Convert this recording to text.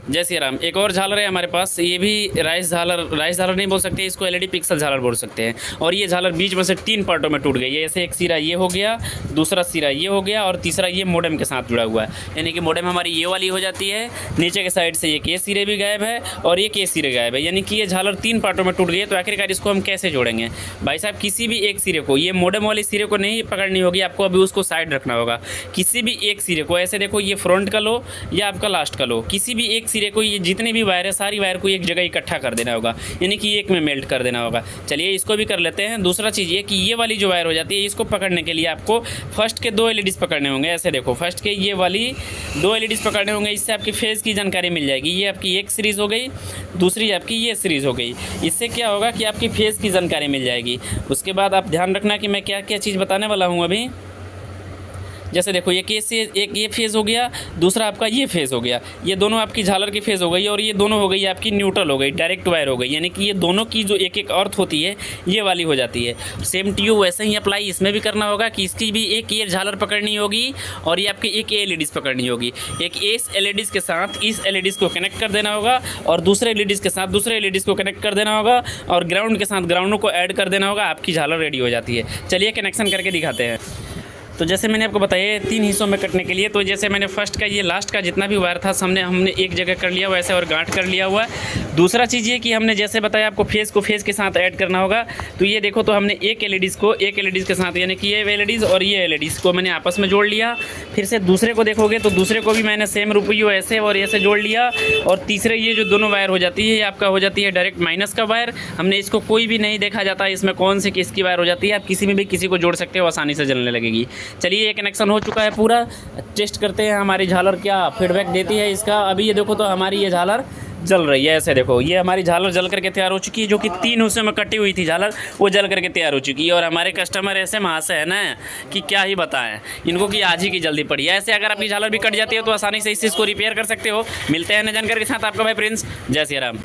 जय श्री राम। एक और झालर है हमारे पास, ये भी राइस झालर नहीं बोल सकते, इसको एलईडी पिक्सल झालर बोल सकते हैं। और ये झालर बीच में से 3 पार्टों में टूट गई है। ऐसे एक सिरा ये हो गया, दूसरा सिरा ये हो गया और तीसरा ये मॉडेम के साथ जुड़ा हुआ है। यानी कि मॉडेम हमारी ये वाली हो जाती है, नीचे के साइड से ये के सिरे भी गायब है और ये के सिरे गायब है। यानी कि ये झालर 3 पार्टों में टूट गई है। तो आखिरकार इसको हम कैसे जोड़ेंगे भाई साहब? किसी भी एक सिरे को, ये मॉडेम वाले सिरे को नहीं पकड़नी होगी आपको, अभी उसको साइड रखना होगा। किसी भी एक सिरे को, ऐसे देखो ये फ्रंट का लो या आपका लास्ट का लो, किसी भी एक सिरे को, ये जितने भी वायर है सारी वायर को एक जगह इकट्ठा कर देना होगा, यानी कि एक में मेल्ट कर देना होगा। चलिए इसको भी कर लेते हैं। दूसरा चीज़ ये कि ये वाली जो वायर हो जाती है, इसको पकड़ने के लिए आपको फर्स्ट के 2 एलईडीज पकड़ने होंगे। ऐसे देखो, फर्स्ट के ये वाली 2 एलईडीज पकड़ने होंगे, इससे आपकी फेज़ की जानकारी मिल जाएगी। ये आपकी एक सीरीज़ हो गई, दूसरी आपकी ये सीरीज़ हो गई। इससे क्या होगा कि आपकी फेज़ की जानकारी मिल जाएगी। उसके बाद आप ध्यान रखना कि मैं क्या क्या चीज़ बताने वाला हूँ अभी। जैसे देखो ये केस से एक ये फेज़ हो गया, दूसरा आपका ये फेज़ हो गया, ये दोनों आपकी झालर की फेज़ हो गई और ये दोनों हो गई आपकी न्यूट्रल हो गई, डायरेक्ट वायर हो गई। यानी कि ये दोनों की जो एक एक अर्थ होती है ये वाली हो जाती है। सेम टू यू वैसे ही अप्लाई इसमें भी करना होगा कि इसकी भी एक ये झालर पकड़नी होगी और ये आपकी एक एलईडीज़ पकड़नी होगी। एक इस एलईडीज़ के साथ इस एलईडीज़ को कनेक्ट कर देना होगा और दूसरे एलईडीज़ के साथ दूसरे एलईडीज़ को कनेक्ट कर देना होगा और ग्राउंड के साथ ग्राउंडों को ऐड कर देना होगा। आपकी झालर रेडी हो जाती है। चलिए कनेक्शन करके दिखाते हैं। तो जैसे मैंने आपको बताया 3 हिस्सों में कटने के लिए, तो जैसे मैंने फर्स्ट का ये लास्ट का जितना भी वायर था हमने एक जगह कर लिया वैसे और गांठ कर लिया हुआ है। दूसरा चीज़ ये कि हमने जैसे बताया आपको फेज़ को फेज़ के साथ ऐड करना होगा। तो ये देखो, तो हमने एक एलईडीज़ को एक एलईडीज़ के साथ, यानी कि ये एलईडीज़ और ये एलईडीज़ को मैंने आपस में जोड़ लिया। फिर से दूसरे को देखोगे तो दूसरे को भी मैंने सेम रुपये ऐसे और ऐसे जोड़ लिया। और तीसरे ये जो दोनों वायर हो जाती है ये आपका हो जाती है डायरेक्ट माइनस का वायर। हमने इसको कोई भी नहीं देखा जाता इसमें कौन सी किसकी वायर हो जाती है। आप किसी में भी किसी को जोड़ सकते हो, आसानी से जलने लगेगी। चलिए ये कनेक्शन हो चुका है पूरा। टेस्ट करते हैं हमारी झालर क्या फीडबैक देती है इसका। अभी ये देखो, तो हमारी ये झालर जल रही है। ऐसे देखो, ये हमारी झालर जल करके तैयार हो चुकी है। जो कि 3 हिस्सों में कटी हुई थी झालर, वो जल करके तैयार हो चुकी है। और हमारे कस्टमर ऐसे महाशय है ना कि क्या ही बताएं इनको कि आज ही की जल्दी पड़ी है। ऐसे अगर आपकी झालर भी कट जाती है तो आसानी से इस चीज़ को रिपेयर कर सकते हो। मिलते हैं नए जानकारी के साथ, आपका भाई प्रिंस। जय श्री राम।